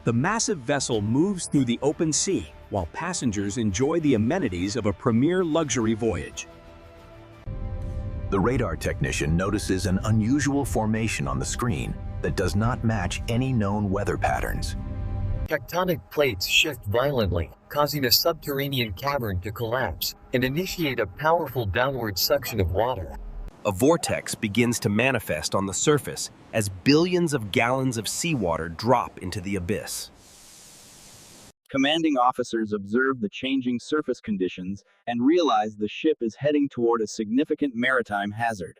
The massive vessel moves through the open sea, while passengers enjoy the amenities of a premier luxury voyage. The radar technician notices an unusual formation on the screen that does not match any known weather patterns. Tectonic plates shift violently, causing a subterranean cavern to collapse and initiate a powerful downward suction of water. A vortex begins to manifest on the surface as billions of gallons of seawater drop into the abyss. Commanding officers observe the changing surface conditions and realize the ship is heading toward a significant maritime hazard.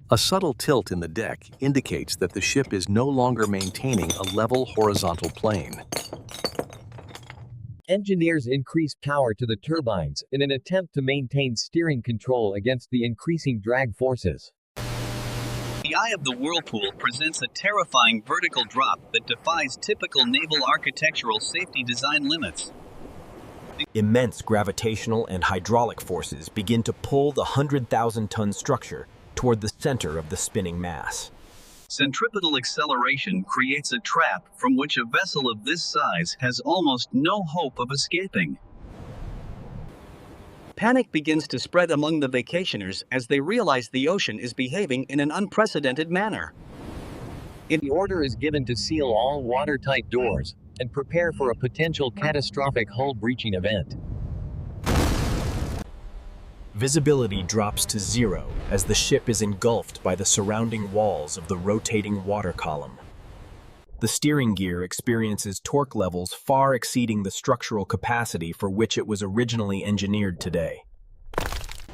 A subtle tilt in the deck indicates that the ship is no longer maintaining a level horizontal plane. Engineers increase power to the turbines in an attempt to maintain steering control against the increasing drag forces. The eye of the Whirlpool presents a terrifying vertical drop that defies typical naval architectural safety design limits. Immense gravitational and hydraulic forces begin to pull the 100,000-ton structure toward the center of the spinning mass. Centripetal acceleration creates a trap from which a vessel of this size has almost no hope of escaping. Panic begins to spread among the vacationers as they realize the ocean is behaving in an unprecedented manner. The order is given to seal all watertight doors and prepare for a potential catastrophic hull breaching event. Visibility drops to zero as the ship is engulfed by the surrounding walls of the rotating water column. The steering gear experiences torque levels far exceeding the structural capacity for which it was originally engineered today.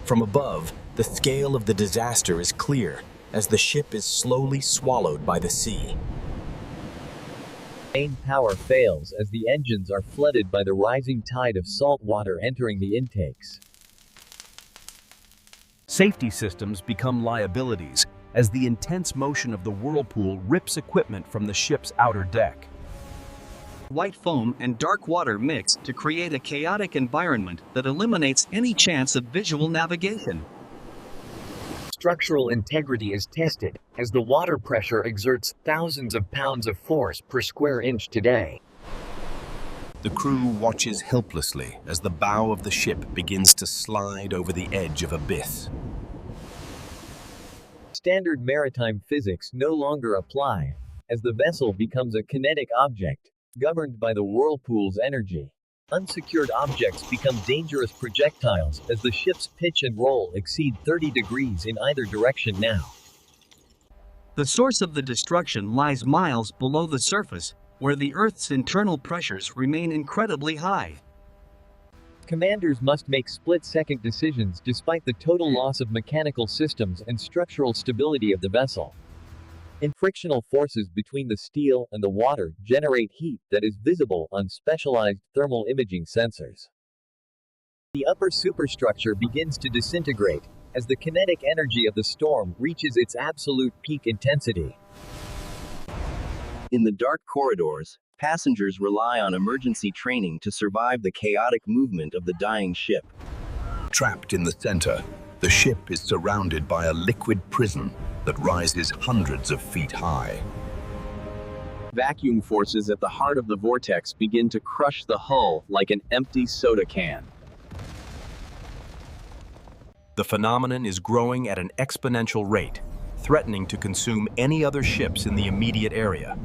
From above, the scale of the disaster is clear as the ship is slowly swallowed by the sea. Main power fails as the engines are flooded by the rising tide of salt water entering the intakes. Safety systems become liabilities as the intense motion of the whirlpool rips equipment from the ship's outer deck. White foam and dark water mix to create a chaotic environment that eliminates any chance of visual navigation. Structural integrity is tested as the water pressure exerts thousands of pounds of force per square inch today. The crew watches helplessly as the bow of the ship begins to slide over the edge of abyss. Standard maritime physics no longer apply, as the vessel becomes a kinetic object, governed by the whirlpool's energy. Unsecured objects become dangerous projectiles as the ship's pitch and roll exceed 30 degrees in either direction now. The source of the destruction lies miles below the surface, where the Earth's internal pressures remain incredibly high. Commanders must make split-second decisions despite the total loss of mechanical systems and structural stability of the vessel. Frictional forces between the steel and the water generate heat that is visible on specialized thermal imaging sensors. The upper superstructure begins to disintegrate as the kinetic energy of the storm reaches its absolute peak intensity. In the dark corridors, passengers rely on emergency training to survive the chaotic movement of the dying ship. Trapped in the center, the ship is surrounded by a liquid prison that rises hundreds of feet high. Vacuum forces at the heart of the vortex begin to crush the hull like an empty soda can. The phenomenon is growing at an exponential rate, threatening to consume any other ships in the immediate area.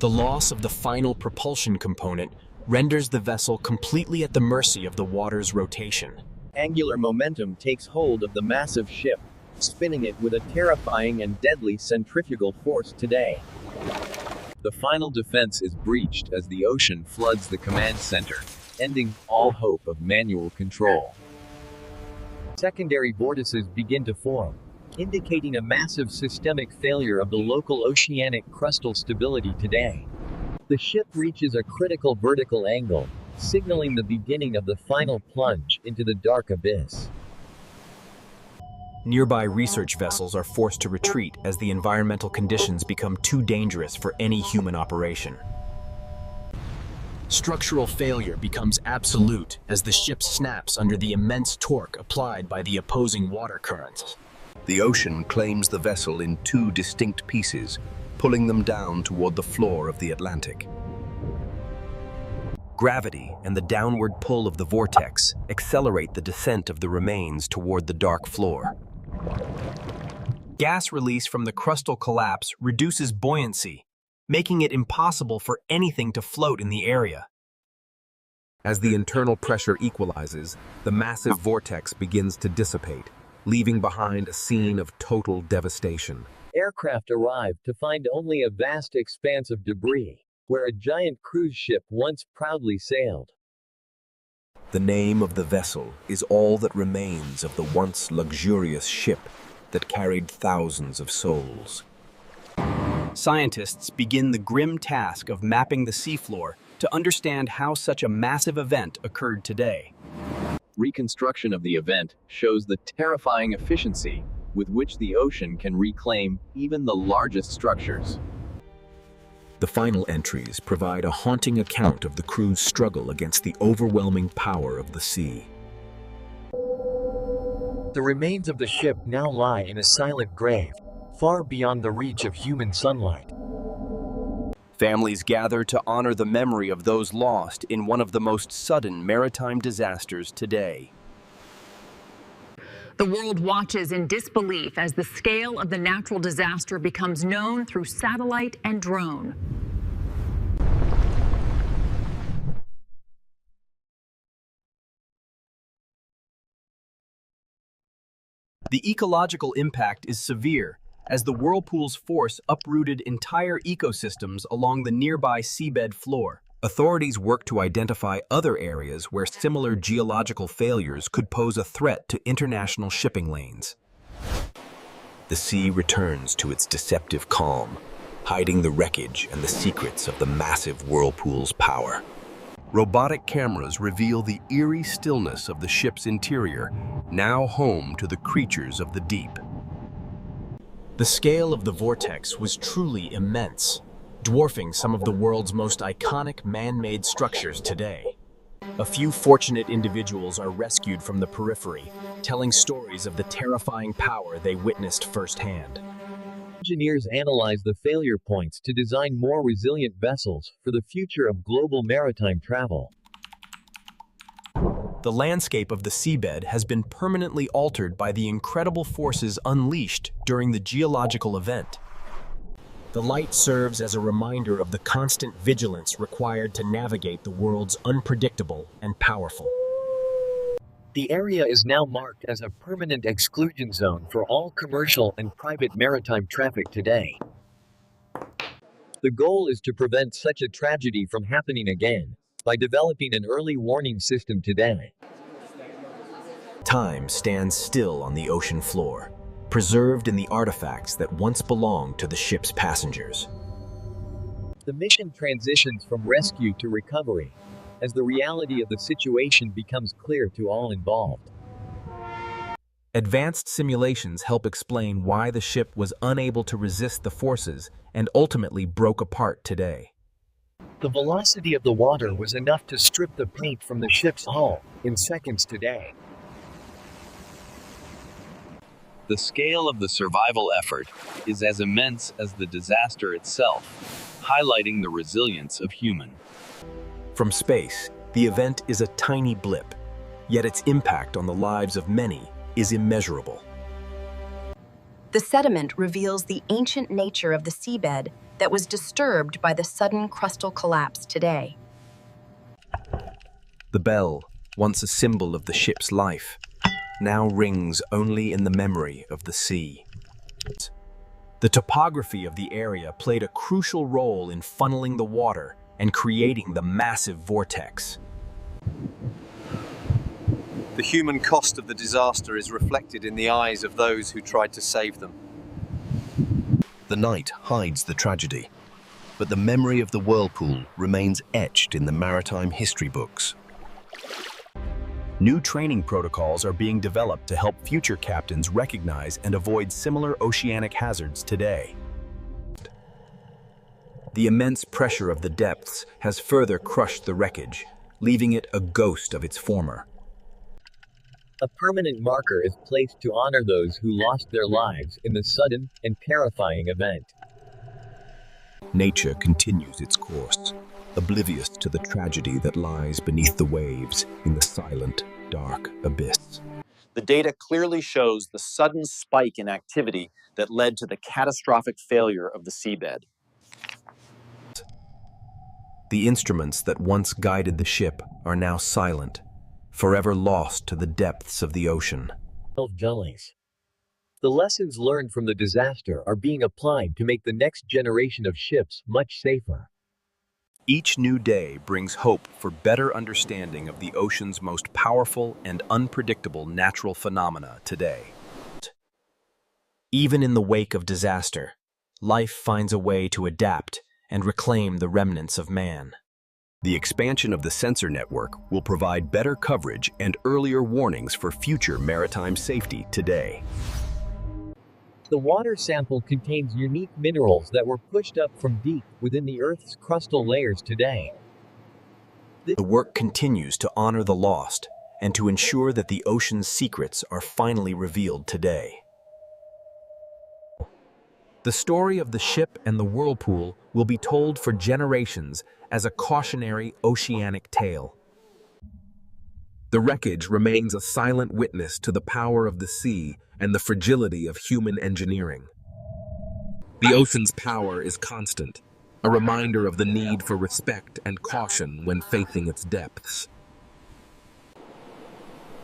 The loss of the final propulsion component renders the vessel completely at the mercy of the water's rotation. Angular momentum takes hold of the massive ship, spinning it with a terrifying and deadly centrifugal force today. The final defense is breached as the ocean floods the command center, ending all hope of manual control. Secondary vortices begin to form, indicating a massive systemic failure of the local oceanic crustal stability today. The ship reaches a critical vertical angle, signaling the beginning of the final plunge into the dark abyss. Nearby research vessels are forced to retreat as the environmental conditions become too dangerous for any human operation. Structural failure becomes absolute as the ship snaps under the immense torque applied by the opposing water currents. The ocean claims the vessel in two distinct pieces, pulling them down toward the floor of the Atlantic. Gravity and the downward pull of the vortex accelerate the descent of the remains toward the dark floor. Gas release from the crustal collapse reduces buoyancy, making it impossible for anything to float in the area. As the internal pressure equalizes, the massive vortex begins to dissipate, leaving behind a scene of total devastation. Aircraft arrive to find only a vast expanse of debris, where a giant cruise ship once proudly sailed. The name of the vessel is all that remains of the once luxurious ship that carried thousands of souls. Scientists begin the grim task of mapping the seafloor to understand how such a massive event occurred today. Reconstruction of the event shows the terrifying efficiency with which the ocean can reclaim even the largest structures. The final entries provide a haunting account of the crew's struggle against the overwhelming power of the sea. The remains of the ship now lie in a silent grave, far beyond the reach of human sunlight. Families gather to honor the memory of those lost in one of the most sudden maritime disasters today. The world watches in disbelief as the scale of the natural disaster becomes known through satellite and drone. The ecological impact is severe, as the whirlpool's force uprooted entire ecosystems along the nearby seabed floor. Authorities work to identify other areas where similar geological failures could pose a threat to international shipping lanes. The sea returns to its deceptive calm, hiding the wreckage and the secrets of the massive whirlpool's power. Robotic cameras reveal the eerie stillness of the ship's interior, now home to the creatures of the deep. The scale of the vortex was truly immense, dwarfing some of the world's most iconic man-made structures today. A few fortunate individuals are rescued from the periphery, telling stories of the terrifying power they witnessed firsthand. Engineers analyze the failure points to design more resilient vessels for the future of global maritime travel. The landscape of the seabed has been permanently altered by the incredible forces unleashed during the geological event. The light serves as a reminder of the constant vigilance required to navigate the world's unpredictable and powerful. The area is now marked as a permanent exclusion zone for all commercial and private maritime traffic today. The goal is to prevent such a tragedy from happening again by developing an early warning system today. Time stands still on the ocean floor, preserved in the artifacts that once belonged to the ship's passengers. The mission transitions from rescue to recovery, as the reality of the situation becomes clear to all involved. Advanced simulations help explain why the ship was unable to resist the forces and ultimately broke apart today. The velocity of the water was enough to strip the paint from the ship's hull in seconds today. The scale of the survival effort is as immense as the disaster itself, highlighting the resilience of human. From space, the event is a tiny blip, yet its impact on the lives of many is immeasurable. The sediment reveals the ancient nature of the seabed that was disturbed by the sudden crustal collapse today. The bell, once a symbol of the ship's life, now rings only in the memory of the sea. The topography of the area played a crucial role in funneling the water and creating the massive vortex. The human cost of the disaster is reflected in the eyes of those who tried to save them. The night hides the tragedy, but the memory of the whirlpool remains etched in the maritime history books. New training protocols are being developed to help future captains recognize and avoid similar oceanic hazards today. The immense pressure of the depths has further crushed the wreckage, leaving it a ghost of its former. A permanent marker is placed to honor those who lost their lives in the sudden and terrifying event. Nature continues its course, oblivious to the tragedy that lies beneath the waves in the silent, dark abyss. The data clearly shows the sudden spike in activity that led to the catastrophic failure of the seabed. The instruments that once guided the ship are now silent, forever lost to the depths of the ocean. Jellies. The lessons learned from the disaster are being applied to make the next generation of ships much safer. Each new day brings hope for better understanding of the ocean's most powerful and unpredictable natural phenomena today. Even in the wake of disaster, life finds a way to adapt and reclaim the remnants of man. The expansion of the sensor network will provide better coverage and earlier warnings for future maritime safety today. The water sample contains unique minerals that were pushed up from deep within the Earth's crustal layers today. The work continues to honor the lost and to ensure that the ocean's secrets are finally revealed today. The story of the ship and the whirlpool will be told for generations as a cautionary oceanic tale. The wreckage remains a silent witness to the power of the sea and the fragility of human engineering. The ocean's power is constant, a reminder of the need for respect and caution when facing its depths.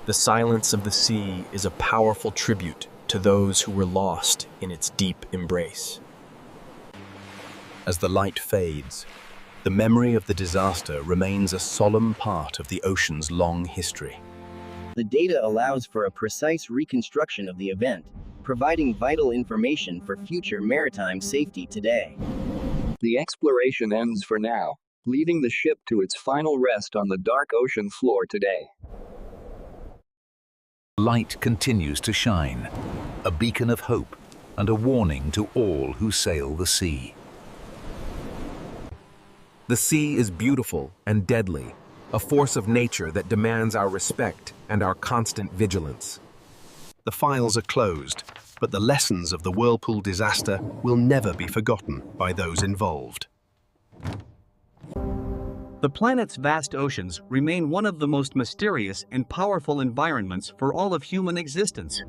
The silence of the sea is a powerful tribute to those who were lost in its deep embrace. As the light fades, the memory of the disaster remains a solemn part of the ocean's long history. The data allows for a precise reconstruction of the event, providing vital information for future maritime safety today. The exploration ends for now, leaving the ship to its final rest on the dark ocean floor today. Light continues to shine, a beacon of hope and a warning to all who sail the sea. The sea is beautiful and deadly, a force of nature that demands our respect and our constant vigilance. The files are closed, but the lessons of the Whirlpool disaster will never be forgotten by those involved. The planet's vast oceans remain one of the most mysterious and powerful environments for all of human existence.